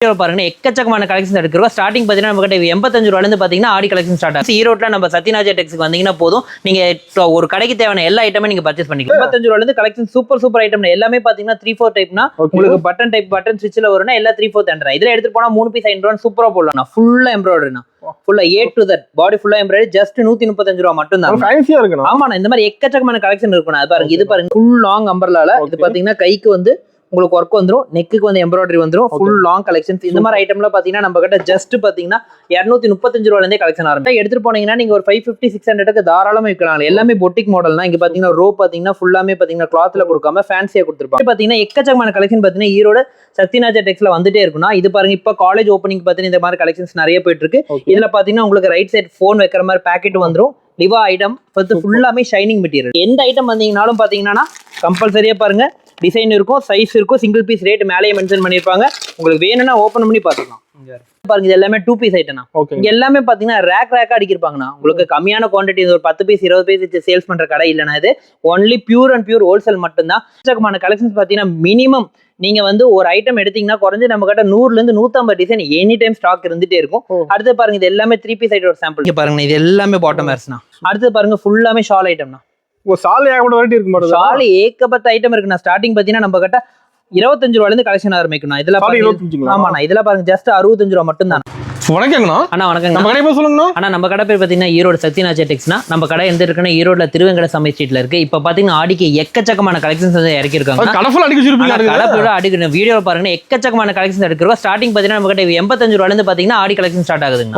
பாருங்க எக்கச்சக்கமான கலெக்ஷன் எடுக்கிறோம். ஸ்டார்டிங் பார்த்தீங்கன்னா நம்ம கிட்ட 85 ரூபாயிலிருந்து பார்த்தீங்கன்னா ஆடி கலெக்ஷன் ஸ்டார்ட் ஆகும். ஈரோட்டில் நம்ம சத்யராஜா டெக்ஸ்க்கு வந்தீங்கன்னா போதும், நீங்க ஒரு கடைக்கு தேவையான எல்லா ஐட்டமே நீங்க பர்ச்சேஸ் பண்ணிக்கலாம். 85 ரூபாயிலிருந்து கலெக்ஷன் சூப்பர் ஐட்டம் எல்லாமே பார்த்தீங்கன்னா 3/4 டைப்னா உங்களுக்கு பட்டன் டைப் பட்டன் ஸ்விட்ச்ல வரும்னா எல்லாம் 3/4 என்ற இதுல எடுத்து போனா 3 பீஸ் 5 ரூபா சூப்பரா போடலாம். ஃபுல்லா எம்ப்ராய்டரினா ஃபுல்லா A to Z பாடி ஃபுல்லா எம்ப்ராய்டரி ஜஸ்ட் 135 ரூபா மட்டும் தான். ஃபேன்சியா இருக்கு. ஆமா, இந்த மாதிரி எக்கச்சக்கமான கலெக்ஷன் இருக்கும். அது பாருங்க, இது பாருங்க ஃபுல் லாங் அம்பர்லால இது பாத்தீங்கன்னா கைக்கு வந்து உங்களுக்கு ஒர்க் வந்துரும், நெக்குக்கு வந்து எம்ப்ராய்டரி வந்துரும், ஃபுல் லாங் கலெக்ஷன்ஸ். இந்த மாதிரி ஐட்டம்ல பாத்தீங்கன்னா நம்ம கிட்ட ஜஸ்ட் பாத்தீங்கன்னா 235 ரூபாயில இருந்தே கலெக்ஷன் ஆரம்பிச்சு எடுத்துட்டு போனீங்கன்னா நீங்க ஒரு 550-600க்கு தாராளமா விற்கலாம். எல்லாமே பொட்டிக் மாடல்னா இங்க பாத்தீங்கன்னா ரோ பாத்தீங்கன்னா ஃபுல்லாமே பாத்தீங்கன்னா கிளாத்ல கொடுக்காம ஃபேன்சியா கொடுத்துருப்பாங்க. பாத்தீங்கன்னா எக்கச்சக்கமான கலெக்ஷன் பாத்தீங்கன்னா ஈரோட சத்யராஜா டெக்ஸ்ல வந்துட்டே இருக்குன்னா இது பாருங்க. இப்ப காலேஜ் ஓப்பனிங் பாத்தீங்கன்னா இந்த மாதிரி கலெக்ஷன்ஸ் நிறைய போயிட்டு இருக்கு. இதுல பாத்தீங்கன்னா உங்களுக்கு ரைட் சைட் போன் வைக்கிற மாதிரி பேக்கெட் வந்துரும். லிவா ஐட்டம் ஃபுல்லாமே ஷைனிங் மெட்டீரியல். எந்த ஐட்டம் வந்தீங்கன்னாலும் பாத்தீங்கன்னா கம்பல்சரியா பாருங்க டிசைன் இருக்கும், சைஸ் இருக்கும், சிங்கிள் பீஸ் ரேட் மேலேயே மென்ஷன் பண்ணிருப்பாங்க. உங்களுக்கு வேணும்னா ஓபன் பண்ணி பாத்துக்கலாம். பாருங்க, இது எல்லாமே 2 பீஸ் ஐட்டம்னா இங்க எல்லாமே பாத்தீங்கன்னா ரேக்கா அடிக்கிருப்பாங்கண்ணா. உங்களுக்கு கம்மியான குவான்டிட்டி ஒரு 10 பீஸ் 20 பீஸ் சேல்ஸ் பண்ற கடை இல்லைன்னா இது only pure and pure wholesale மட்டும்தான். எக்கச்சக்கமான கலெக்ஷன்ஸ் பாத்தீங்கன்னா மினிமம் நீங்க வந்து ஒரு ஐட்டம் எடுத்தீங்கன்னா குறைஞ்சு நம்ம கிட்ட 100ல இருந்து 150 டிசைன் எனி டைம் ஸ்டாக் இருந்துட்டே இருக்கும். அடுத்து பாருங்க, இது எல்லாமே 3 பீஸ் ஐட்டம் சாம்பிள் பாருங்க. இது எல்லாமே பாட்டம் வேர்ஸ்னா. அடுத்து பாருங்க ஃபுல்லாமே ஷால் ஐட்டம்னா. ஏகப்பட்ட ஐட்டம் இருக்குண்ணா. ஸ்டார்டிங் பாத்தீங்கன்னா நம்ம கிட்ட 25 ரூபாயில இருந்து கலெக்ஷன் ஆரம்பிக்கணும். இதெல்லாம் ஆமாண்ணா, இதெல்லாம் பாருங்க ஜஸ்ட் 65 ரூபா மட்டும் தான். வணக்கங்கண்ணா. அண்ணா வணக்கம். நம்ம கடை பேர் சொல்லுங்கண்ணா. அண்ணா நம்ம கடை பேர் பார்த்தீங்கன்னா ஈரோடு சத்யராஜா டெக்ஸ்னா. நம்ம கடை எந்த இருக்குன்னா ஈரோடுல திருவெங்கட சமை ஸ்ட்ரீட்ல இருக்கு. இப்போ பாத்தீங்கன்னா ஆடிக்கு எக்கச்சக்கமான கலெக்ஷன்ஸ் வந்து இறக்கிருக்காங்க. வீடியோ பாருங்க, எக்கச்சக்கமான கலெக்ஷன்ஸ் எடுக்கிறோம். ஸ்டார்டிங் பாத்தீங்கன்னா நம்ம கிட்ட 85 ரூபாயில இருந்து பாத்தீங்கன்னா ஆடி கலெக்ஷன் ஸ்டார்ட் ஆகுதுங்க.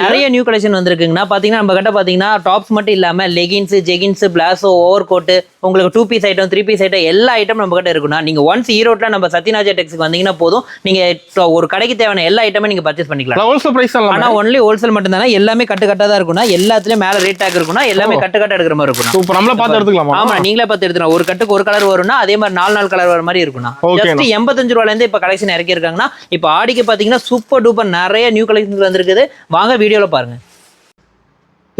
நிறைய நியூ கலெக்ஷன் வந்திருக்குங்கன்னா பாத்தீங்கன்னா நம்ம கிட்ட பாத்தீங்கன்னா டாப்ஸ் மட்டும் இல்லாம leggings, jeggings, palazzo, over coat, உங்களுக்கு 2 பீஸ் ஐட்டம் 3 பீஸ் ஐட்டம் எல்லா ஐட்டம் நம்ம கிட்ட இருக்குன்னா நீங்க ஒன்ஸ் ஈரோட்ல நம்ம சத்யராஜா டெக்ஸ்க்கு வந்தீங்கன்னா போதும், நீங்க ஒரு கடைக்கு தேவையான எல்லா ஐட்டமே நீங்க பர்ச்சேஸ் பண்ணிக்கலாம். ஹோல்சேல் பிரைஸ் தான். ஆனா ஒன்லி ஹோல்சேல் மட்டும் தான். எல்லாமே கட்டா தான் இருக்கும்னா, எல்லாத்துலயும் மேல ரேட் டாக் இருக்கும்னா, எல்லாமே கட்டா எடுக்கிற மாதிரி இருக்கும். சூப்பர். நம்மள பார்த்து எடுத்துக்கலாமா? ஆமா, நீங்களே பார்த்து எடுத்துக்கலாம். ஒரு கட்டுக்கு ஒரு கலர் வரும்னா அதே மாதிரி 4 கலர் வர மாதிரி இருக்கும்னா. ஜஸ்ட் 85 ரூபாயில இருந்து இப்ப கலெக்ஷன் இறக்கி இருக்காங்கன்னா, இப்ப ஆடிக்கு பாத்தீங்கன்னா சூப்பர் டூப்பர் நிறைய நியூ கலெக்ஷன்ஸ் வந்திருக்குது. வாங்க வீடியோல பாருங்க.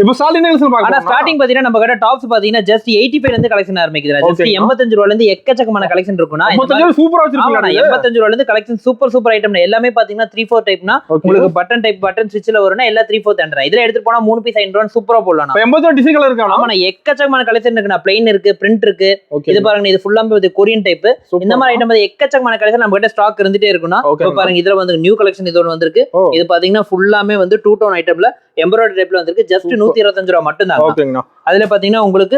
இப்போ ஸ்டார்டிங் பாத்தீங்கன்னா நம்ம கிட்ட டாப்ஸ் பாத்தீங்கன்னா ஜஸ்ட் 85 ல இருந்து கலெக்ஷன் ஆரம்பிக்குது. ஜஸ்ட் 85 ரூபாயில இருந்து எக்கச்சக்கமான கலெக்ஷன் இருக்கும்னா, 85 ரூபாயில இருந்து கலெக்ஷன் சூப்பர் ஐட்டம் எல்லாமே பாத்தீங்கன்னா 3/4 டைப்னா உங்களுக்கு பட்டன் டைப் பட்டன் ஸ்விட்ச்ல வரும்னா எல்லாம் 3/4 என்ற இதுல எடுத்து போனா 3 பீஸ் 5 ரூபா சூப்பரா போடலாம். 80 டிசைன் இருக்கு. ஆமா, எக்கச்சக்கமான கலெக்ஷன் இருக்குண்ணா. பிளைன் இருக்கு, பிரிண்ட் இருக்கு. இது பாருங்க, இது ஃபுல்லாமே கொரியன் டைப். இந்த மாதிரி ஐட்டம் எக்கச்சக்கமான கலெக்ஷன் நம்ம கிட்ட ஸ்டாக் இருந்துட்டே இருக்கும்னா. இப்போ பாருங்க, இதுல வந்து நியூ கலெக்ஷன் இது ஒன்று வந்திருக்கு. இது பாத்தீங்கன்னா ஃபுல்லாமே வந்து 2 டோன் ஐட்டம்ல எம்ப்ராய்டரி டைப்ல வந்திருக்கு. ஜஸ்ட் 125 ரூபா மட்டும் தான். அதுல பாத்தீங்கன்னா உங்களுக்கு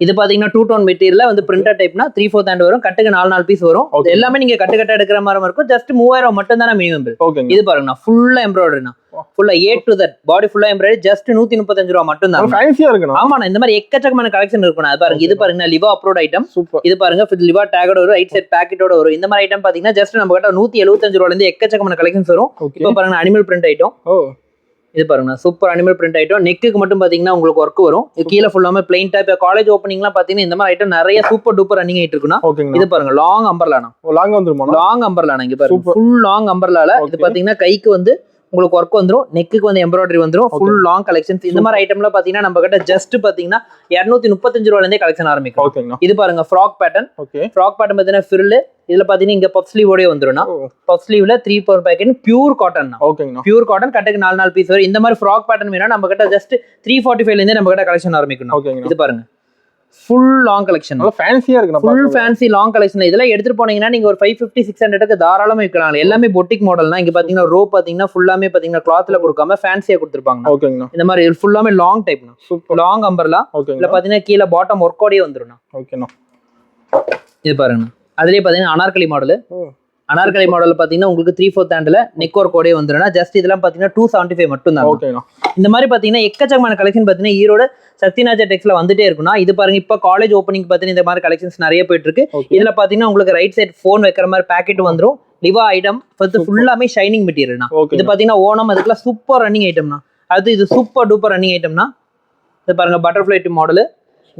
இது பாத்தீங்கன்னா 2 டோன் மெட்டீரியல்ல வந்து பிரிண்டர் டைப்னா 3/4 ஹேண்ட் வரும். கட்டுக்கு 4 பீஸ் வரும். எல்லாமே நீங்க கட்டு எடுக்கிற மாதிரி இருக்கும். ஜஸ்ட் 3000 மட்டும் தான் மினிமம் பில். இது பாருங்கண்ணா, ஃபுல்லா எம்ப்ராய்டரினா ஃபுல்லா A to Z பாடி ஃபுல்லா எம்ப்ராய்டரி ஜஸ்ட் 135 ரூபா மட்டும் தான். ஃபேன்சியா இருக்குண்ணா. ஆமாண்ணா, இந்த மாதிரி எக்கச்சக்கமான கலெக்ஷன் இருக்குண்ணா. அது பாருங்க, இது பாருங்க லிவா அப்ரோட் ஐட்டம். இது பாருங்க லிவா டேகோட வரும், ரைட் சைட் பேக்கெட்டோட வரும். இந்த மாதிரி ஐட்டம் பாத்தீங்கன்னா ஜஸ்ட் நம்ம கிட்ட 175 ரூபாயில இருந்து எக்கச்சக்கமான கலெக்ஷன்ஸ் வரும். இப்போ பாருங்க அனிமல் பிரிண்ட் ஐட்டம். இது பாருங்க சூப்பர் அனிமல் பிரிண்ட் ஐட்டம். நெக்குக்கு மட்டும் பாத்தீங்கன்னா உங்களுக்கு ஒர்க் வரும். கீழே ஃபுல்லாமே பிளைன் டைப். காலேஜ் ஓப்பனிங்லாம் பாத்தீங்கன்னா இந்த மாதிரி ஐட்டம் நிறைய சூப்பர் டூப்பர் ரன்னிங் ஆயிட்டு இருக்குன்னா. இது பாருங்க லாங் அம்பர்லானா. லாங் அம்பர்லானா. இங்க பாருங்க ஃபுல் லாங் அம்பர்லால இது பாத்தீங்கன்னா கைக்கு வந்து உங்களுக்கு ஒர்க் வந்துரும், நெக்குக்கு வந்து எம்ப்ராய்டரி வந்துரும். Full long collections. இந்த மாதிரி ஐட்டம்ல பாத்தீங்கன்னா நம்ம கிட்ட ஜஸ்ட் பாத்தீங்கன்னா 235 ரூபாயில இருந்தே கலெக்ஷன் ஆரம்பிக்கும். இது பாருங்க ஃப்ராக் பேட்டர்ன். ஃப்ராக் பேட்டர்ன் பாத்தீங்கன்னா ஃபிரில். இதுல பாத்தீங்கன்னா இங்க பஃப் ஸ்லீவ் ஓடே வந்துரும்னா. பஃப் ஸ்லீவ்ல 3/4 packet pure cotton. Pure cotton கட்டுக்கு 4 பீஸ் வரும். இந்த மாதிரி ஃப்ராக் பேட்டர்ன் வேணா நம்ம கிட்ட ஜஸ்ட் 345 ல இருந்தே நம்ம கிட்ட கலெக்ஷன் ஆரம்பிக்கணும். இது பாருங்க ஃபுல் லாங் கலெக்ஷன். ஃபேன்சியா இருக்கு. Full fancy long collection. இதெல்லாம் எடுத்துட்டு போனீங்கன்னா நீங்க ஒரு 550-600க்கு தாராளமா விற்கலாம். எல்லாமே பொட்டிக் மாடல்னா. இங்க பாத்தீங்கன்னா ரோ பாத்தீங்கன்னா ஃபுல்லாமே பாத்தீங்கன்னா கிளாத்ல கொடுக்காம ஃபேன்சியா கொடுத்துருப்பாங்க. இந்த மாதிரி ஃபுல்லாமே லாங் டைப்னா. Long umbrella. இதுல பாத்தீங்கன்னா கீழே பாட்டம் ஒர்க்கோடே வந்துரும். இது பாருங்க, அதுலயே பாத்தீங்கன்னா அனார்கலி மாடல். அனார்கலி மாடல் பாத்தீங்கன்னா உங்களுக்கு 3/4 ஹேண்ட்ல நெக் ஒர்க் கோடே வந்துருன்னா. ஜஸ்ட் இதெல்லாம் பாத்தீங்கன்னா 275 மட்டும் தான். இந்த மாதிரி பாத்தீங்கன்னா எக்கச்சக்கமான கலெக்ஷன் பாத்தீங்கன்னா ஈரோடு சத்யராஜா டெக்ஸ்ல வந்துட்டே இருக்குன்னா. இது பாருங்க, இப்ப காலேஜ் ஓப்பனிங் பாத்தீங்கன்னா இந்த மாதிரி கலெக்ஷன்ஸ் நிறைய போயிட்டு இருக்கு. இதுல பாத்தீங்கன்னா உங்களுக்கு ரைட் சைட் போன் வைக்கிற மாதிரி பேக்கெட் வந்துரும். லிவா ஐட்டம் ஃபுல்லாமே ஷைனிங் மெட்டீரியல்னா. இது பாத்தீங்கன்னா ஓணம் அதுக்கெல்லாம் சூப்பர் ரன்னிங் ஐட்டம்னா. அது இது சூப்பர் டூப்பர் ரன்னிங் ஐட்டம்னா. இது பாருங்க பட்டர்ஃபிளை மாடல்.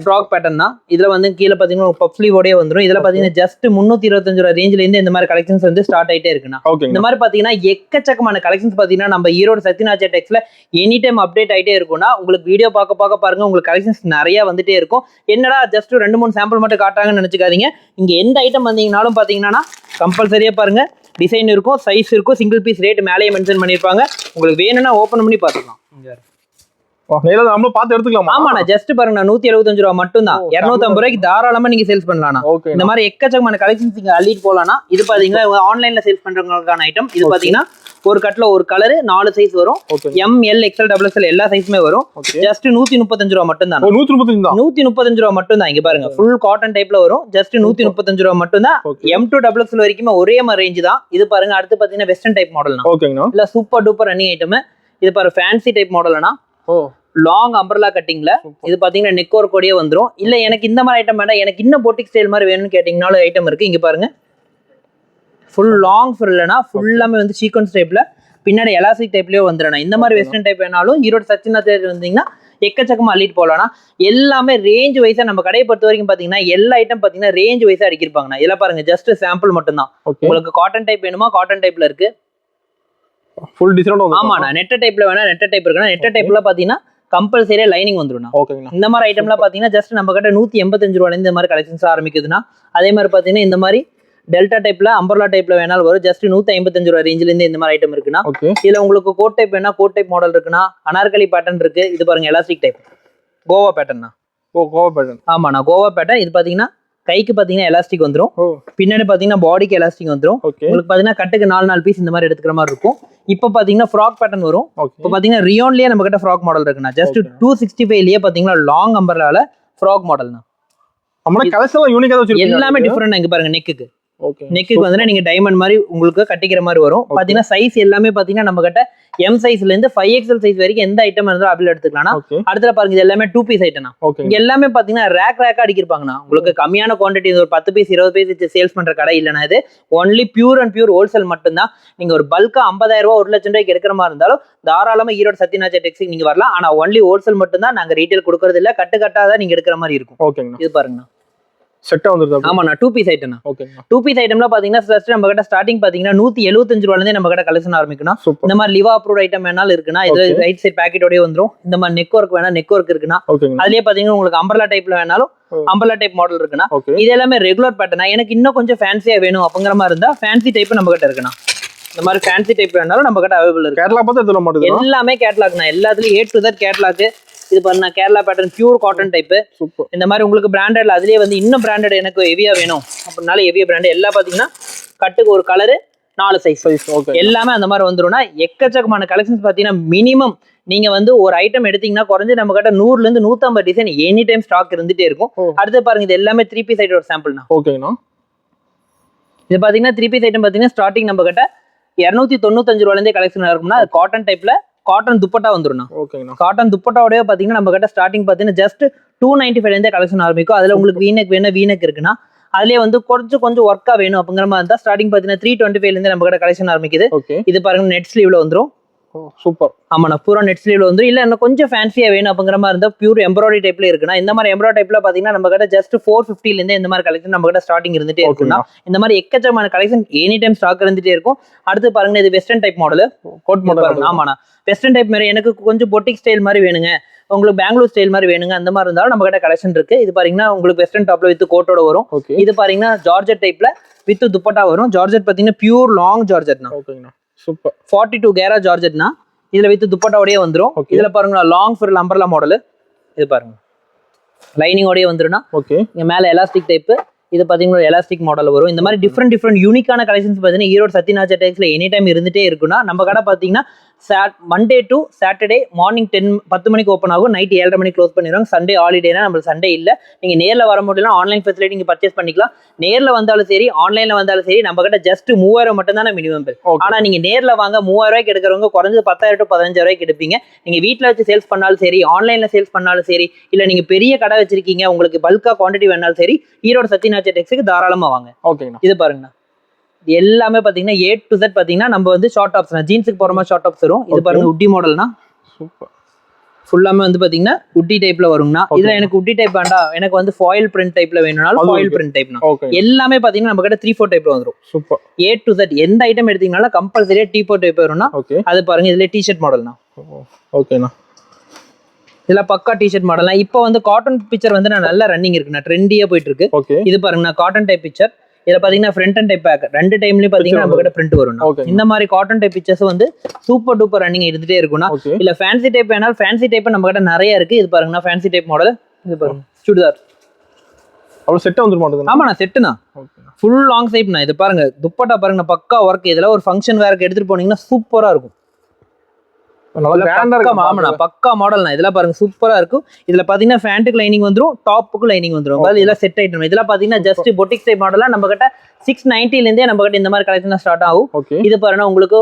ஃப்ராக் பேட்டர்ன் தான். இதுல வந்து கீழே பாத்தீங்கன்னா பப் ஸ்லீவோடய வந்துடும். இதுல பாத்தீங்கன்னா ஜஸ்ட் 325 ரூபா ரேஞ்சில இருந்து இந்த மாதிரி கலெக்ஷன்ஸ் வந்து ஸ்டார்ட் ஆயிட்டே இருக்குண்ணா. ஓகேங்க. இந்த மாதிரி பாத்தீங்கன்னா எக்கச்சக்கமான கலெக்ஷன்ஸ் பாத்தீங்கன்னா நம்ம ஈரோடு சத்யநாத் டெக்ஸ்ல எனி டைம் அப்டேட் ஆயிட்டே இருக்கும்னா உங்களுக்கு வீடியோ பார்க்க பாருங்க, உங்களுக்கு கலெக்ஷன்ஸ் நிறைய வந்துட்டே இருக்கும். என்னடா ஜஸ்ட் 2-3 சாம்பிள் மட்டும் காட்டாங்கன்னு நினைச்சுக்காதீங்க. இங்க எந்த ஐட்டம் வந்தீங்கனாலும் பாத்தீங்கன்னா கம்பல்சரியா பாருங்க, டிசைன் இருக்கும், சைஸ் இருக்கும், சிங்கிள் பீஸ் ரேட் மேலேயே மென்ஷன் பண்ணிருப்பாங்க. உங்களுக்கு வேணும்னா ஓபன் பண்ணி பாத்துக்கலாம். நம்மளும் பார்த்து எடுத்துக்கலாமா? ஆமாண்ணா, ஜஸ்ட் பாருங்க 175 ரூபா மட்டும் தான். 250 ரூபாய்க்கு தாராளமா நீங்க சேல்ஸ் பண்ணலாம். இந்த மாதிரி எக்கச்சக்கமான கலெக்ஷன்ஸ் நீங்க அள்ளிட்டு போலாம்னா. இது பாத்தீங்கன்னா ஆன்லைன்ல சேல்ஸ் பண்றவங்களுக்கான ஐட்டம். இது பாத்தீங்கன்னா ஒரு கட்ல ஒரு கலர் 4 சைஸ் வரும். M, L, XL, double XL எல்லா சைஸுமே வரும். ஜஸ்ட் 135 ரூபா மட்டும் தான். 135 ரூபா மட்டும் தான். இங்க பாருங்க ஃபுல் காட்டன் டைப்ல வரும். ஜஸ்ட் 135 ரூபா மட்டும் தான். எம் டு டபுள் எக்ஸ்எல் வரைக்குமே ஒரே மாதிரி ரேஞ்ச் தான். இது பாருங்க. அடுத்து பாத்தீங்கன்னா வெஸ்டர்ன் டைப் மாடல்னா இல்ல சூப்பர் டூப்பர் ரன்னிங் ஐட்டம். இது பாருங்க ஃபேன்சி டைப் மாடல்னா லாங் அம்பர்லா கட்டிங்ல. இது பாத்தீங்கன்னா நெக் ஒர்க் கோடியே வந்துரும். இல்ல எனக்கு இந்த மாதிரி ஐட்டம் வேண்டாம், எனக்கு இன்னும் போட்டிக் ஸ்டைல் மாதிரி வேணும்னு கேட்டீங்கனாலும் ஐட்டம் இருக்கு. இங்க பாருங்க ஃபுல் லாங் ஃபில்லனா ஃபுல்லாமே வந்து சீக்வன்ஸ் டைப்ல, பின்னாடி எலாஸ்டிக் டைப்லயே வந்துடும். இந்த மாதிரி வெஸ்டர்ன் டைப் வேணாலும் ஈரோடு சத்யநாத் வந்தீங்கன்னா எக்கச்சக்கமா அள்ளிட்டு போகலாம். எல்லாமே ரேஞ்ச் வைஸா நம்ம கடையை பொறுத்த வரைக்கும் பாத்தீங்கன்னா எல்லா ஐட்டம் பாத்தீங்கன்னா ரேஞ்ச் வைஸா அடிக்கிருப்பாங்க. இதெல்லாம் பாருங்க ஜஸ்ட் சாம்பிள் மட்டும் தான். உங்களுக்கு காட்டன் டைப் வேணுமா காட்டன் டைப்ல இருக்கு. Full discount. ஆமாண்ணா, நெட் டைப்ல வேணா நெட் டைப் இருக்குன்னா நெட் டைப்ல பாத்தீங்கன்னா கம்பல்சரியா லைனிங் வந்துடும். இந்த மாதிரி ஐட்டம்லாம் பாத்தீங்கன்னா ஜஸ்ட் நம்ம கிட்ட 185 ரூபாயில இந்த மாதிரி கலெக்ஷன்ஸ் ஆரம்பிக்குதுன்னா, அதே மாதிரி பாத்தீங்கன்னா இந்த மாதிரி டெல்டா டைப்ல அம்பர்லா டைப்ல வேணாலும் வரும். ஜஸ்ட் 155 ரூபாய் ரேஞ்சில இருந்து இந்த மாதிரி ஐட்டம் இருக்குன்னா, இதுல உங்களுக்கு கோட் டைப் வேணா கோட் டைப் மாடல் இருக்குன்னா, அனார்கலி பேட்டர்ன் இருக்கு. இது பாருங்க எலாஸ்டிக் டைப் கோவா பேட்டர்னா. கோவா பேட்டர்ன். ஆமாண்ணா, கோவா பேட்டர்ன். இது பாத்தீங்கன்னா கைக்கு பாத்தீங்கன்னா எலாஸ்டிக் வந்துரும். பின்னாடி பாத்தீங்கன்னா பாடிக்கு எலாஸ்டிக் வந்துரும். உங்களுக்கு பாத்தீங்கன்னா கட்டுக்கு 4 பீஸ் இந்த மாதிரி எடுத்துக்கிற மாதிரி இருக்கும். இப்போ பாத்தீங்கன்னா ஃப்ராக் பேட்டர்ன் வரும். இப்போ பாத்தீங்கன்னா ரியோன்லயே நம்ம கிட்ட ஃப்ராக் மாடல் இருக்குண்ணா. ஜஸ்ட் 265லயே பாத்தீங்கன்னா லாங் அம்பர்லால ஃப்ராக் மாடல்னா. நம்ம கலெக்ஷன் யூனிக்கா வச்சிருக்கீங்க. எல்லாமே டிஃபரெண்ட். இங்க பாருங்க நெக்குக்கு நெக்குக்கு வந்து நீங்க டைமண்ட் மாதிரி உங்களுக்கு கட்டிக்கிற மாதிரி வரும். பாத்தீங்கன்னா சைஸ் எல்லாமே பாத்தீங்கன்னா நம்ம கிட்ட எம் சைஸ்ல இருந்து 5XL சைஸ் வரைக்கும் எந்த ஐட்டம் இருந்தாலும் அபில் எடுத்துக்கலாம். அடுத்த பாருங்க இது எல்லாமே 2 பீஸ் ஐட்டம். இங்க எல்லாமே பாத்தீங்கன்னா ரேக்கா அடிக்கிருப்பாங்கண்ணா. உங்களுக்கு கம்மியான குவான்டிட்டி ஒரு 10 பீஸ் 20 பீஸ் சேல்ஸ் பண்ற கடை இல்லைன்னா இது only pure and pure wholesale மட்டும் தான். நீங்க ஒரு பல்கா 50,000 ரூபாய் 1 லட்சம் ரூபாய்க்கு எடுக்கிற மாதிரி இருந்தாலும் தாராளமா ஈரோடு சத்யநாத் டெக்ஸ்டைல்ஸ் நீங்க வரலாம். ஆனா ஒன்லி ஹோல்சேல் மட்டும் தான், நாங்க ரீட்டைல் கொடுக்கறது இல்ல. கட்டாதான் நீங்க எடுக்கிற மாதிரி இருக்கும். இது பாருங்க செட்டா வந்துருது. ஆமாண்ணா, 2 பீஸ் ஐட்டம். 2 பீஸ் ஐட்டம்ல பாத்தீங்கன்னா ஃபர்ஸ்ட் நம்ம கிட்ட ஸ்டார்டிங் பாத்தீங்கன்னா 175 ரூபாயில இருந்தே நம்ம கிட்ட கலெக்ஷன் ஆரம்பிக்கணும். இந்த மாதிரி லிவா அப்ரூவ்ட் ஐட்டம் வேணாலும் இருக்குன்னா இதுல ரைட் சைடு பாக்கெட்டோடய வந்துரும். இந்த மாதிரி நெக் ஒர்க் வேணா நெக் ஒர்க் இருக்குன்னா, அதுலயே பாத்தீங்கன்னா உங்களுக்கு அம்பர்லா டைப்ல வேணாலும் அம்பர்லா டைப் மாடல் இருக்குன்னா, இது எல்லாமே ரெகுலர் பேட்டர்னா. எனக்கு இன்னும் கொஞ்சம் ஃபேன்சியா வேணும் அப்படிங்கிற மாதிரி இருந்தா ஃபேன்சி டைப் நம்ம கிட்ட இருக்குண்ணா. இந்த மாதிரி ஃபேன்சி டைப் வேணாலும் நம்ம கிட்ட அவைலபிள் இருக்கு. கேட்லாக் பார்த்து எடுத்துற மாட்டோம். எல்லாமே கேட்லாக்னா, எல்லாத்துலயும் A to Z கேட்லாக். இது பாருங்க Kerala pattern pure cotton type. இந்த மாதிரி உங்களுக்கு பிராண்டட்ல அதுலயே வந்து இன்னும் பிராண்டட் எனக்கு ஹெவியா வேணும் அப்படினால ஹெவியா பிராண்ட் எல்லாம் பாத்தீங்கன்னா கட்டுக்கு ஒரு கலர் 4 சைஸ் எல்லாமே அந்த மாதிரி வந்துரும்னா. எக்கச்சக்கமான கலெக்ஷன்ஸ் பாத்தீங்கன்னா மினிமம் நீங்க வந்து ஒரு ஐட்டம் எடுத்தீங்கன்னா குறைஞ்சு நம்ம கிட்ட 100ல இருந்து 150 டிசைன் எனி டைம் ஸ்டாக் இருந்துட்டே இருக்கும். அடுத்து பாருங்க இது எல்லாமே 3 பீஸ் ஐட்டம் ஒரு சாம்பிள்னா. இது பாத்தீங்கன்னா 3 பீஸ் ஐட்டம் பாத்தீங்கன்னா ஸ்டார்டிங் நம்ம கிட்ட 295 ரூபாயில இருந்தே கலெக்ஷன் இருக்கும்னா, காட்டன் டைப்ல காட்டன் துப்பட்டா வந்துரும். காட்டன் துப்பட்டாவோடய பாத்தீங்கன்னா நம்ம கிட்ட ஸ்டார்டிங் பாத்தீங்கன்னா ஜஸ்ட் 295 இருந்தே கலெக்ஷன் ஆரம்பிக்கும். அதுல உங்களுக்கு வீனக் வேணும் வீனக் இருக்குன்னா, அதுலயே வந்து கொஞ்சம் ஒர்க்கா வேணும் அப்படிங்கிற மாதிரி இருந்தா ஸ்டார்டிங் பாத்தீங்கன்னா 325 இருந்து நம்ம கிட்ட கலெக்ஷன் ஆரம்பிக்குது. இது பாருங்க நெட் ஸ்லீவ்ல வந்துரும். சூப்பர். ஆமாண்ணா, பூரா நெட் ஸ்லீவ்ல வந்து இல்ல இன்னும் கொஞ்சம் ஃபேன்சியா வேணும் அப்படிங்கிற மாதிரி இருந்தா பியூர் எம்ப்ராய்டரி டைப்ல இருக்குன்னா, இந்த மாதிரி எம்ப்ராய்டரி டைப்ல பாத்தீங்கன்னா நம்ம கிட்ட ஜஸ்ட் 450ல இருந்து இந்த மாதிரி கலெக்ஷன் நம்ம கிட்ட ஸ்டார்டிங் இருந்துட்டே இருக்குன்னா, இந்த மாதிரி எக்கச்சக்கமான கலெக்ஷன் எனி டைம் ஸ்டாக் இருந்துட்டே இருக்கும். அடுத்து பாருங்க இது western type model. Code model. ஆமாண்ணா, வெஸ்டர்ன் டைப் மாதிரி எனக்கு கொஞ்சம் பொட்டிக் ஸ்டைல் மாதிரி வேணுங்க, உங்களுக்கு பெங்களூர் ஸ்டைல் மாதிரி வேணுங்க, அந்த மாதிரி இருந்தாலும் நம்ம கிட்ட கலெக்ஷன் இருக்கு. இது பாத்தீங்கன்னா உங்களுக்கு வெஸ்டர்ன் டாப்ல வித் கோட்டோட வரும். இது பாத்தீங்கன்னா ஜார்ஜெட் டைப்ல வித் துப்பட்டா வரும். ஜார்ஜெட் பாத்தீங்கன்னா பியூர் லாங் ஜார்ஜெட்னா. சூப்பர். 42 கேரா ஜார்ஜெட்னா. இதுல வித் துப்பட்டாவோடய வந்துரும். இதுல பாருங்க லாங் ஃபில் அம்பர்லா மாடல். இது பாருங்க லைனிங் ஓடய வந்துரும்னா. இங்க மேல எலாஸ்டிக் டைப். இது பாத்தீங்கன்னா எலாஸ்டிக் மாடல் வரும். இந்த மாதிரி டிஃப்ரெண்ட் யூனிக்கான கலெக்ஷன்ஸ் பாத்தீங்கன்னா ஈரோடு சத்யநாத் டெக்ஸ்டைல்ஸ்ல எனி டைம் இருந்துட்டே இருக்குன்னா, நம்ம கடை பாத்தீங்கன்னா மண்டே டு சாட்டர்டே மார்னிங் 10 மணிக்கு ஓப்பன் ஆகும், நைட் 7:30 மணிக்கு க்ளோஸ் பண்ணிடுவாங்க. சண்டே ஹாலிடேனா நம்மளுக்கு சண்டே இல்ல. நீங்க நேர்ல வர முடியல ஆன்லைன் ஃபெசிலிட்டி நீங்க பர்ச்சேஸ் பண்ணிக்கலாம். நேர்ல வந்தாலும் சரி ஆன்லைன்ல வந்தாலும் சரி நம்ம கிட்ட ஜஸ்ட் 3000 மட்டும் தான் மினிமம் பில். ஆனா நீங்க நேர்ல வாங்க 3000 ரூபாய்க்கு எடுக்கிறவங்க குறைஞ்சது 10,000 to 15,000 ரூபாய்க்கு எடுப்பீங்க. நீங்க வீட்டுல வச்சு சேல்ஸ் பண்ணாலும் சரி ஆன்லைன்ல சேல்ஸ் பண்ணாலும் சரி, இல்ல நீங்க பெரிய கடை வச்சிருக்கீங்க உங்களுக்கு பல்கா குவான்டிட்டி வேணாலும் சரி, ஈரோடு சத்யநாத் டெக்ஸ்டைல்ஸ்க்கு தாராளமா வாங்க. இது பாருங்க எல்லாமே பாத்தீங்கன்னா A to Z பாத்தீங்கன்னா நம்ம வந்து ஷார்ட் டாப்ஸ் ஜீன்ஸுக்கு போற மாதிரி ஷார்ட் டாப்ஸ் வரும். இது பாருங்க உட்டி மாடல்னா. சூப்பர். ஃபுல்லாமே வந்து பாத்தீங்கன்னா உட்டி டைப்ல வருங்கண்ணா. இதுல எனக்கு உட்டி டைப் வேண்டாம், எனக்கு வந்து ஃபாயில் பிரிண்ட் டைப்ல வேணும்னாலும் ஃபாயில் பிரிண்ட் டைப்னா. எல்லாமே பாத்தீங்கன்னா நம்ம கிட்ட 3/4 டைப்ல வந்துரும். சூப்பர். A to Z எந்த ஐட்டம் எடுத்தீங்கனாலும் கம்பல்சரியா T4 டைப் வரும்னா. அது பாருங்க, இதுல டி-ஷர்ட் மாடல்னா. ஓகேண்ணா. இதுல பக்கா டி-ஷர்ட் மாடல்னா. இப்போ வந்து காட்டன் பிக்சர் வந்து நல்ல ரன்னிங் இருக்குண்ணா, ட்ரெண்டியா போயிட்டு இருக்கு. இது பாருங்கண்ணா, காட்டன் டைப் பிக்சர். இதுல பாத்தீங்கன்னா ஃப்ரண்ட் அண்ட் டைப் பேக் ரெண்டு டைம்லயும் பாத்தீங்கன்னா நம்ம கிட்ட பிரிண்ட் வரும். இந்த மாதிரி காட்டன் டைப் பிக்சர்ஸ் வந்து சூப்பர் டூப்பர் ரன்னிங் இருந்துட்டே இருக்கும்னா. இல்ல ஃபேன்சி டைப் வேணாலும் ஃபேன்சி டைப் நம்ம கிட்ட நிறைய இருக்கு. இது பாருங்கண்ணா, ஃபேன்சி டைப் மாடல். இது பாருங்க, சுடிதார் அவ்வளவு செட்டா வந்துரும் மாட்டேங்குது. ஆமாண்ணா, செட்டுண்ணா, ஃபுல் லாங் சைப்ண்ணா. இது பாருங்க, துப்பட்டா பாருங்க, பக்கா ஒர்க். இதெல்லாம் ஒரு ஃபங்க்ஷன் வேருக்கு எடுத்துட்டு போனீங்கன்னா சூப்பரா இருக்கும். பக்கா மாடல்னா. இதெல்லாம் பாருங்க சூப்பரா இருக்கும். இதுல பாத்தீங்கன்னா ஃபேண்ட்டுக்கு லைனிங் வந்துரும், டாப்புக்கு லைனிங் வந்துரும். இதெல்லாம் செட் ஐட்டம். இதெல்லாம் பாத்தீங்கன்னா ஜஸ்ட் பொட்டிக் டைப் மாடலா நம்ம கிட்ட 690 இருந்தே நம்ம கிட்ட இந்த மாதிரி கலெக்ஷன் ஸ்டார்ட் ஆகும். இது பாருங்க, உங்களுக்கு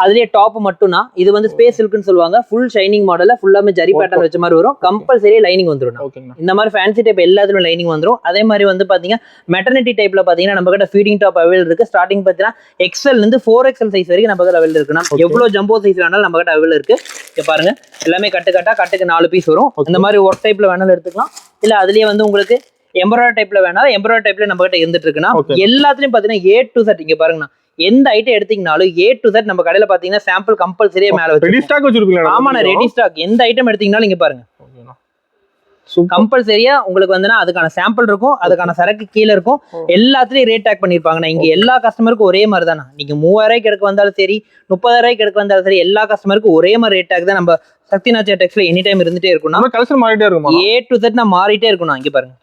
அதுலயே டாப் மட்டும்னா. இது வந்து ஸ்பேஸ் சில்க்னு சொல்லுவாங்க. ஃபுல் ஷைனிங் மாடல்ல ஃபுல்லாமே ஜரி பேட்டர்ன் வச்ச மாதிரி வரும். கம்பல்சரி லைனிங் வந்துரும். இந்த மாதிரி ஃபேன்சி டைப் எல்லாத்துலயும் லைனிங் வந்துரும். அதே மாதிரி வந்து பாத்தீங்கன்னா மெட்டர்னிட்டி டைப்ல பாத்தீங்கன்னா நம்ம கிட்ட ஃபீடிங் டாப் அவைலபிள் இருக்கு. ஸ்டார்டிங் பாத்தீங்கன்னா XL இருந்து 4XL சைஸ் வரைக்கும் நம்ம கிட்ட அவைலபிள் இருக்குன்னா. எவ்வளவு ஜம்போ சைஸ் வேணாலும் நம்ம கிட்ட அவைலபிள் இருக்கு. இங்க பாருங்க, எல்லாமே கட்டுக்கு 4 பீஸ் வரும். இந்த மாதிரி ஒர்க் டைப்ல வேணாலும் எடுத்துக்கலாம். இல்ல அதுலயே வந்து உங்களுக்கு எம்ப்ராய்டரி டைப்ல வேணாலும் எம்ப்ராய்டரி டைப்ல நம்ம கிட்ட இருந்துட்டு இருக்குன்னா. எல்லாத்துலயும் பாத்தீங்கன்னா A to Z. இங்க பாருங்கண்ணா, எந்த ஐட்டம் எடுத்தீங்கனாலும் A to Z நம்ம கடையில பாத்தீங்கன்னா சாம்பிள் கம்பல்சரியா மேல வச்சு ரெடி ஸ்டாக் வச்சிருப்பீங்க. ஆமாண்ணா, ரெடி ஸ்டாக். எந்த ஐட்டம் எடுத்தீங்கனாலும் இங்க பாருங்க, கம்பல்சரியா உங்களுக்கு வந்துன்னா அதுக்கான சாம்பிள் இருக்கும், அதுக்கான சரக்கு கீழே இருக்கும். எல்லாத்துலயும் ரேட் டேக் பண்ணிருப்பாங்கண்ணா. இங்க எல்லா கஸ்டமருக்கும் ஒரே மாதிரி தானே. நீங்க 3000 எடுக்க வந்தாலும் சரி, 30,000 எடுக்க வந்தாலும் சரி, எல்லா கஸ்டமருக்கும் ஒரே மாதிரி ரேட் டேக் தான் நம்ம சக்திநாத் டெக்ஸ்ல எனி டைம் இருந்துட்டே இருக்கும்னா. கலெக்ஷன் மாறிட்டே இருக்கும். A to Z நான் மாறிட்டே இருக்கணும். இங்க பாருங்க,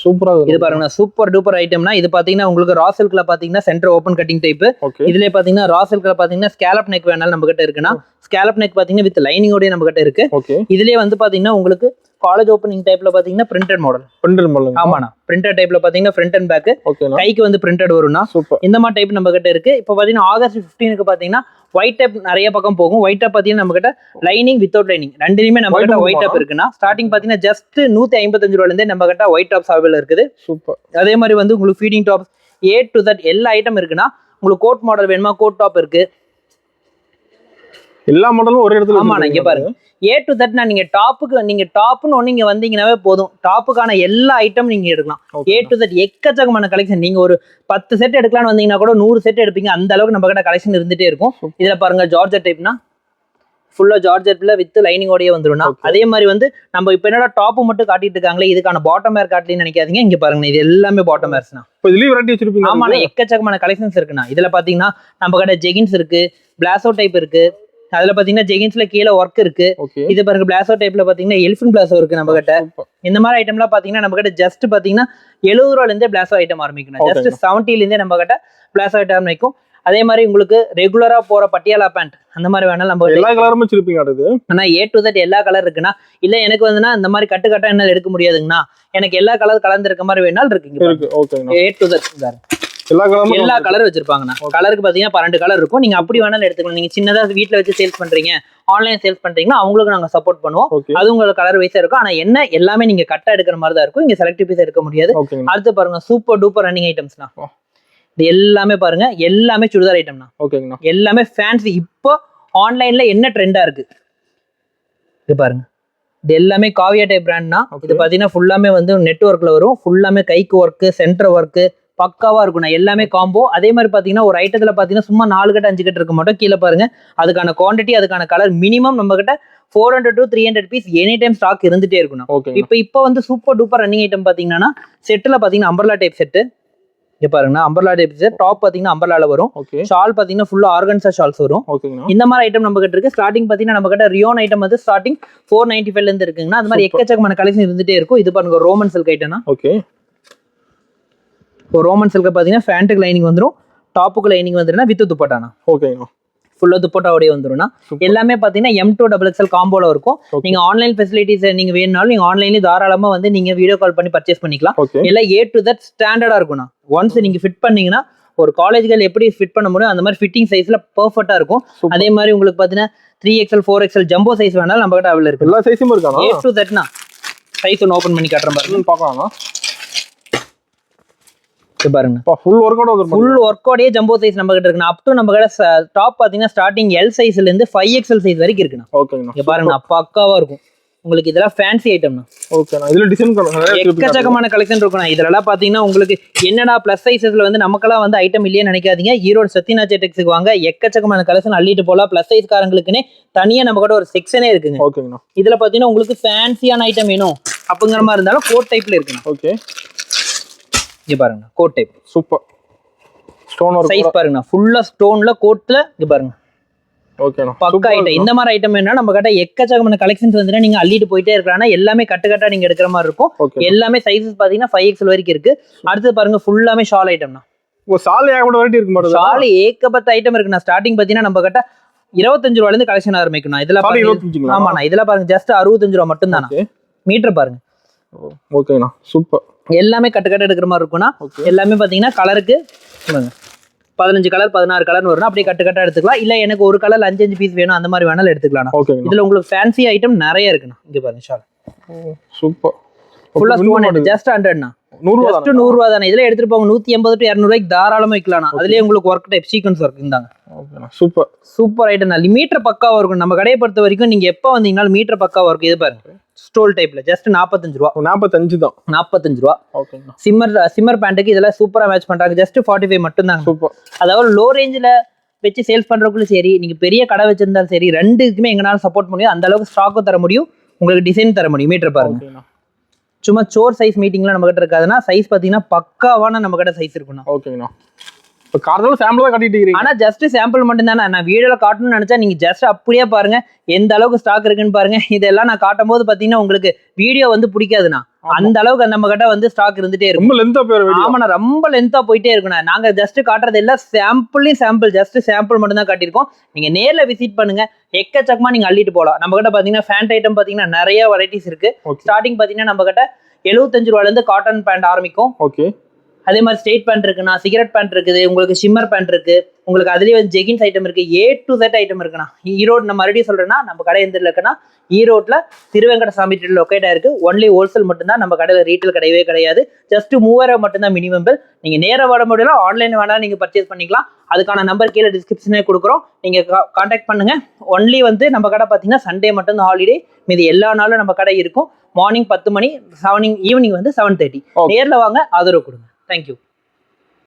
சூப்பரா இது பாருங்க, சூப்பர் டூப்பர் ஐட்டம்னா. இது பாத்தீங்கன்னா உங்களுக்கு ரா சில்க்ல பாத்தீங்கன்னா சென்டர் ஓபன் கட்டிங் டைப். இதுல பாத்தீங்கன்னா ரா சில்க்ல பாத்தீங்கன்னா ஸ்கேலப் நெக் வேணாலும் நம்ம கிட்ட இருக்குன்னா. ஸ்கேலப் நெக் பாத்தீங்கன்னா வித் லைனிங்கோட நம்ம கிட்ட இருக்கு. இதுலயே வந்து பாத்தீங்கன்னா உங்களுக்கு காலேஜ் ஓப்பனிங் டைப்ல பாத்தீங்கன்னா பிரிண்டட் மாடல். ஆமாண்ணா, பிரிண்டட் டைப்ல பாத்தீங்கன்னா ஃப்ரண்ட் அண்ட் பேக் கைக்கு வந்து பிரிண்டட் வரும்னா. இந்த மாதிரி டைப் நம்ம கிட்ட இருக்கு. இப்போ பாத்தீங்கன்னா ஆகஸ்ட் 15க்கு பாத்தீங்கன்னா ஒயிட் டைப் நிறைய பக்கம் போகும். ஒயிட் டைப் பாத்தீங்கன்னா நம்ம கிட்ட லைனிங் வித்வுட் லைனிங் ரெண்டுலயுமே நம்ம கிட்ட ஒயிட் டைப் இருக்குன்னா. ஸ்டார்டிங் பாத்தீங்கன்னா ஜஸ்ட் 155 ரூபாயில இருந்தே நம்ம கிட்ட ஒயிட் டாப்ஸ் அவைலபிள் இருக்குது. சூப்பர். அதே மாதிரி வந்து உங்களுக்கு feeding top A to Z எல்லா ஐட்டம் இருக்குன்னா. உங்களுக்கு கோட் மாடல் வேணுமா, கோட் டாப் இருக்கு. எல்லா மாடலும் ஒரே இடத்துல. ஆமாண்ணா, இங்க பாருங்க, A to Z னா நீங்க டாப்னு ஒண்ணு இங்க வந்தீங்கன்னாவே போதும். டாப்புக்கான எல்லா ஐட்டம் நீங்க எடுக்கலாம். A to Z எக்கச்சக்கமான கலெக்ஷன். நீங்க ஒரு 10 செட் எடுக்கலாம்னு வந்தீங்கன்னா கூட 100 செட் எடுப்பீங்க. அந்த அளவுக்கு நம்ம கிட்ட கலெக்ஷன் இருந்துட்டே இருக்கும். இதுல பாருங்க, ஜார்ஜெட் டைப்னா ஃபுல்லா ஜார்ஜெட்ல வித் லைனிங்கோடயே வந்துரும்னா. அதே மாதிரி வந்து நம்ம இப்ப என்னடா டாப் மட்டும் காட்டிட்டு இருக்காங்களே, இதுக்கான பாட்டம் வேர் காட்டலன்னு நினைக்காதீங்க. இங்க பாருங்க, இது எல்லாமே பாட்டம் வேர்ஸ்னா. ஆமாண்ணா, எக்கச்சக்கமான கலெக்ஷன்ஸ் இருக்குண்ணா. இதுல பாத்தீங்கன்னா நம்ம கிட்ட ஜெகின்ஸ் இருக்கு, பிளாசோ டைப் இருக்கு. அதுல பாத்தீங்கன்னா ஜெகின்ஸ்ல கீழே ஒர்க் இருக்கு. இது பாருங்க, பிளாசோ டைப்ல பாத்தீங்கன்னா எலிஃபன்ட் பிளாசோ இருக்கு நம்ம கிட்ட. இந்த மாதிரி ஐட்டம்லாம் பாத்தீங்கன்னா நம்ம கிட்ட ஜஸ்ட் பாத்தீங்கன்னா 70 ரூபாயில இருந்தே பிளாசோ ஐட்டம் ஆரம்பிக்கணும். ஜஸ்ட் 70ல இருந்தே நம்ம கிட்ட பிளாசோ ஐட்டம் ஆரம்பிக்கும். அதே மாதிரி உங்களுக்கு ரெகுலரா போற பட்டியாலா பேண்ட் அந்த மாதிரி வேணாலும் நம்ம எல்லா கலருமே வச்சிருப்பீங்க. ஆனா A to Z எல்லா கலர் இருக்குன்னா. இல்ல எனக்கு வந்துன்னா இந்த மாதிரி கட்டா என்னால எடுக்க முடியாதுங்கண்ணா, எனக்கு எல்லா கலர் கலந்து இருக்க மாதிரி வேணாலும் இருக்குங்க. A to Z எல்லா கலர் வச்சிருப்பாங்கண்ணா. கலருக்கு பாத்தீங்கன்னா 12 கலர் இருக்கும். நீங்க அப்படி வேணாலும் எடுத்துக்கலாம். நீங்க சின்னதா வீட்டுல வச்சு சேல்ஸ் பண்றீங்க, ஆன்லைன் சேல்ஸ் பண்றீங்கன்னா அவங்களுக்கு நாங்க சப்போர்ட் பண்ணுவோம். அது உங்களுக்கு கலர் வைஸா இருக்கும். ஆனா என்ன எல்லாமே நீங்க கட்டா எடுக்கிற மாதிரி தான் இருக்கும். இங்க செலக்டிவ் பீஸ் எடுக்க முடியாது. அடுத்து பாருங்க, சூப்பர் டூப்பர் ரன்னிங் ஐட்டம்ஸ்னா. இது எல்லாமே பாருங்க, எல்லாமே சுடிதார் ஐட்டம்னா. எல்லாமே ஃபேன்சி. இப்போ ஆன்லைன்ல என்ன ட்ரெண்டா இருக்கு இது பாருங்க. இது எல்லாமே காவியா டைப் பிராண்ட்னா. இது பாத்தீங்கன்னா ஃபுல்லாமே வந்து நெட்வொர்க்ல வரும். ஃபுல்லாமே கைக்கு ஒர்க், சென்டர் ஒர்க் பக்காவா இருக்கும். எல்லாமே காம்போ. அதே மாதிரி பாத்தீங்கன்னா ஒரு ஐட்டத்துல பாத்தீங்கன்னா சும்மா 4 கட்டு 5 கட்டு இருக்க மாட்டோம். கீழே பாருங்க, அதுக்கான குவான்டிட்டி, அதுக்கான கலர் மினிமம் நம்ம கிட்ட 400 to 300 piece any time stock இருந்துட்டே இருக்கணும். இப்போ வந்து சூப்பர் டூப்பர் ரன்னிங் ஐட்டம் பாத்தீங்கன்னா செட்ல பாத்தீங்கன்னா அம்பர்லா டைப் செட். இங்க பாருங்க, அம்பர்லா டைப் செட். டாப் பாத்தீங்கன்னா அம்பர்லால வரும். ஷால் பாத்தீங்கன்னா ஃபுல்லா ஆர்கன்சா ஷால்ஸ் வரும். இந்த மாதிரி ஐட்டம் நம்ம கிட்ட இருக்கு. ஸ்டார்டிங் பாத்தீங்கன்னா நம்ம கிட்ட ரியோன் ஐட்டம் வந்து ஸ்டார்டிங் 495 இருந்து இருக்குங்கன்னா. அந்த மாதிரி எக்கச்சக்கமான கலெக்ஷன் இருந்துட்டே இருக்கும். இது பாருங்க, ரோமன் சில்க் ஐட்டம்னா. இப்போ ரோமன் சில்க் பாத்தீங்கன்னா ஃபேண்ட்டுக்கு லைனிங் வந்துரும், டாப்புக்கு லைனிங் வந்துருன்னா வித் துப்பட்டானா. ஃபுல்லா துப்பட்டாவோடய வந்துரும்னா. எல்லாமே பாத்தீங்கன்னா M2 XXL காம்போல இருக்கும். நீங்க ஆன்லைன் ஃபெசிலிட்டிஸ் நீங்க வேணும்னாலும் நீங்க ஆன்லைன்லயே தாராளமா வந்து நீங்க வீடியோ கால் பண்ணி பர்ச்சேஸ் பண்ணிக்கலாம். எல்லாம் A to Z ஸ்டாண்டர்டா இருக்கும்னா. ஒன்ஸ் நீங்க ஃபிட் பண்ணீங்கன்னா ஒரு காலேஜ்கள் எப்படி ஃபிட் பண்ண முடியும் அந்த மாதிரி ஃபிட்டிங் சைஸ்ல பெர்ஃபெக்ட்டா இருக்கும். அதே மாதிரி உங்களுக்கு பாத்தீங்கன்னா 3XL 4XL ஜம்போ சைஸ் வேணாலும் நம்ம கிட்ட அவைலபிள் இருக்கு. எல்லா சைஸும் இருக்கா? A to Z னா சைஸ் ஒன்னு ஓபன் பண்ணி காட்டுறேன் பாருங்க, பார்க்கலாம். இது பாருங்க ஃபுல் ஒர்க் அவுட் வந்துரும். ஃபுல் ஒர்க்கோடயே ஜம்போ சைஸ் நம்ம கிட்ட இருக்குண்ணா. அப் டு நம்ம கிட்ட டாப் பாத்தீங்கன்னா ஸ்டார்டிங் எல் சைஸ்ல இருந்து 5XL சைஸ் வரைக்கும் இருக்குண்ணா. ஓகேங்கண்ணா. இங்க பாருங்க பக்காவா இருக்கும் உங்களுக்கு. இதெல்லாம் ஃபேன்சி ஐட்டம்னா. ஓகேண்ணா. இதுல டிசைன் எக்கச்சக்கமான கலெக்ஷன் இருக்குண்ணா. இதெல்லாம் பாத்தீங்கன்னா உங்களுக்கு என்னடா பிளஸ் சைஸஸ்ல வந்து நமக்கெல்லாம் வந்து ஐட்டம் இல்லையே நினைக்காதீங்க. ஈரோடு சத்யநாத் டெக்ஸ்க்கு வாங்க, எக்கச்சக்கமான கலெக்ஷன் அள்ளிட்டு போலாம். பிளஸ் சைஸ் காரங்களுக்குன்னே தனியா நம்ம கூட ஒரு செக்ஷனே இருக்குங்க. ஓகேங்கண்ணா. இதுல பாத்தீங்கன்னா உங்களுக்கு ஃபேன்சியான ஐட்டம் வேணும் அப்படிங்கிற மாதிரி இருந்தாலும் கோட் டைப்ல இருக்குண்ணா. ஓகே. இங்க பாருங்க coat type super. Stone work size பாருங்க ஃபுல்லா ஸ்டோன்ல கோட்ல. இங்க பாருங்க ஓகேண்ணா. பக்கா ஐட்டம். இந்த மாதிரி ஐட்டம் வேணா நம்ம கிட்ட எக்கச்சக்கமான கலெக்ஷன்ஸ் வந்து நீங்க அள்ளிட்டு போயிட்டே இருக்கலாம். எல்லாமே கட்டு நீங்க எடுக்கிற மாதிரி இருக்கும். எல்லாமே சைஸஸ் பாத்தீங்கன்னா 5XL வரைக்கும் இருக்கு. அடுத்து பாருங்க ஃபுல்லாமே ஷால் ஐட்டம்னா. ஷால் ஏகப்பட்ட வெரைட்டி இருக்கு மாட்டேங்குது. ஷால் ஏகப்பட்ட ஐட்டம் இருக்குண்ணா. ஸ்டார்டிங் பாத்தீங்கன்னா நம்ம கிட்ட 25 ரூபாயில இருந்து கலெக்ஷன் ஆரம்பிக்கும். இதெல்லாம் பாருங்க. ஆமாண்ணா இதெல்லாம் பாருங்க ஜஸ்ட் 65 ரூபா மட்டும் தானா. மீட்டர் பாருங்க. ஓகேண்ணா சூப்பர். எல்லாமே கட்டு எடுக்கிற மாதிரி இருக்கும்னா. எல்லாமே பாத்தீங்கன்னா கலருக்கு 15 கலர் 16 கலர் வரும். அப்படியே கட்டு எடுத்துக்கலாம். இல்ல எனக்கு ஒரு கலர் 5 பீஸ் வேணும் அந்த மாதிரி வேணாலும் எடுத்துக்கலாம். இதுல உங்களுக்கு ஃபேன்சி ஐட்டம் நிறைய இருக்குண்ணா. இங்க பாருங்க ஷால் சூப்பர். ஃபுல்லா ஸ்டோன் ஜஸ்ட் 100ண்ணா. 100 ரூபா தானே. இதுல எடுத்துட்டு போங்க 180 to 200 ரூபாய்க்கு தாராளமா வைக்கலாம். அதுலயே உங்களுக்கு ஒர்க் டைப் சீக்வன்ஸ் ஒர்க் இருந்தாங்க. Super super item. மீட்டர் பக்காவா இருக்கும். நம்ம கடையை பொறுத்த வரைக்கும் நீங்க எப்ப வந்தீங்கனாலும் மீட்டர் பக்காவா இருக்கும். இது பாருங்க ஸ்டோல் டைப்ல ஜஸ்ட் 45 ரூபா. 45 தான். 45 ரூபா. ஓகேங்க. சிம்மர் பேண்ட்டுக்கு இதெல்லாம் சூப்பரா மேட்ச் பண்றாங்க. ஜஸ்ட் 45 மட்டும் தான். சூப்பர். அதாவது லோ ரேஞ்சில வச்சு சேல்ஸ் பண்றதுக்குள்ள சரி, நீங்க பெரிய கடை வச்சிருந்தாலும் சரி, ரெண்டுக்குமே எங்கனால சப்போர்ட் முடியும். அந்த அளவுக்கு ஸ்டாக்கும் தர முடியும், உங்களுக்கு டிசைன் தர முடியும். மீட்டர் பாருங்க சும்மா சோர் சைஸ் மீட்டிங்ல நம்ம கிட்ட இருக்காதுன்னா சைஸ் பாத்தீங்கன்னா பக்காவான நம்ம கிட்ட சைஸ் இருக்குண்ணா. ஓகேங்கண்ணா. இப்போ கார்டெல்லாம் சாம்பிள் தான் காட்டிட்டு இருக்கீங்க. ஆனா ஜஸ்ட் சாம்பிள் மட்டும் தானே. நான் வீடியோல காட்டணும்னு நினைச்சா நீங்க ஜஸ்ட் அப்படியே பாருங்க எந்த அளவுக்கு ஸ்டாக் இருக்குன்னு பாருங்க. இதெல்லாம் நான் காட்டும் போது பாத்தீங்கன்னா உங்களுக்கு வீடியோ வந்து பிடிக்காதுண்ணா. அந்த அளவுக்கு நம்ம கிட்ட வந்து ஸ்டாக் இருந்துட்டே இருக்கும். ரொம்ப லென்த்தா போயிடும். ஆமாண்ணா ரொம்ப லென்த்தா போயிட்டே இருக்குண்ணா. நாங்க ஜஸ்ட் காட்டுறது எல்லாம் சாம்பிள் ஜஸ்ட் சாம்பிள் மட்டும் தான் காட்டியிருக்கோம். நீங்க நேர்ல விசிட் பண்ணுங்க, எக்கச்சக்கமா நீங்க அள்ளிட்டு போகலாம். நம்ம கிட்ட பாத்தீங்கன்னா ஃபேண்ட் ஐட்டம் பாத்தீங்கன்னா நிறைய வெரைட்டிஸ் இருக்கு. ஸ்டார்டிங் பாத்தீங்கன்னா நம்ம கிட்ட 75 ரூபாயில இருந்து காட்டன் பேண்ட் ஆரம்பிக்கும். ஓகே. அதே மாதிரி ஸ்ட்ரெயிட் பேண்ட் இருக்குண்ணா, சிகரெட் பேண்ட் இருக்குது, உங்களுக்கு ஷிம்மர் பேண்ட் இருக்கு, உங்களுக்கு அதுலேயே வந்து ஜெகின்ஸ் ஐட்டம் இருக்கு, A to Z ஐட்டம் இருக்குண்ணா. ஈரோடு நான் மறுபடியும் சொல்றேன்னா நம்ம கடை எந்த இருக்குன்னா ஈரோட்ல திருவேங்கடசாமி லொக்கேட் ஆயிருக்கு. ஒன்லி ஹோல்சேல் மட்டும்தான் நம்ம கடையில் ரீட்டைல் கிடையவே கிடையாது. ஜஸ்ட் 3000 மட்டும்தான் மினிமம் பில். நீங்க நேராக வர முடியல, ஆன்லைன் வேணாலும் நீங்க பர்ச்சேஸ் பண்ணிக்கலாம். அதுக்கான நம்பர் கீழே டிஸ்கிரிப்ஷனே கொடுக்குறோம். நீங்க கான்டாக்ட் பண்ணுங்க. ஒன்லி வந்து நம்ம கடை பார்த்தீங்கன்னா சண்டே மட்டும் தான் ஹாலிடே. மீது எல்லா நாளும் நம்ம கடை இருக்கும். மார்னிங் 10 மணி, ஈவினிங் வந்து 7:30. நேரில் வாங்க, ஆதரவு கொடுங்க. Thank you.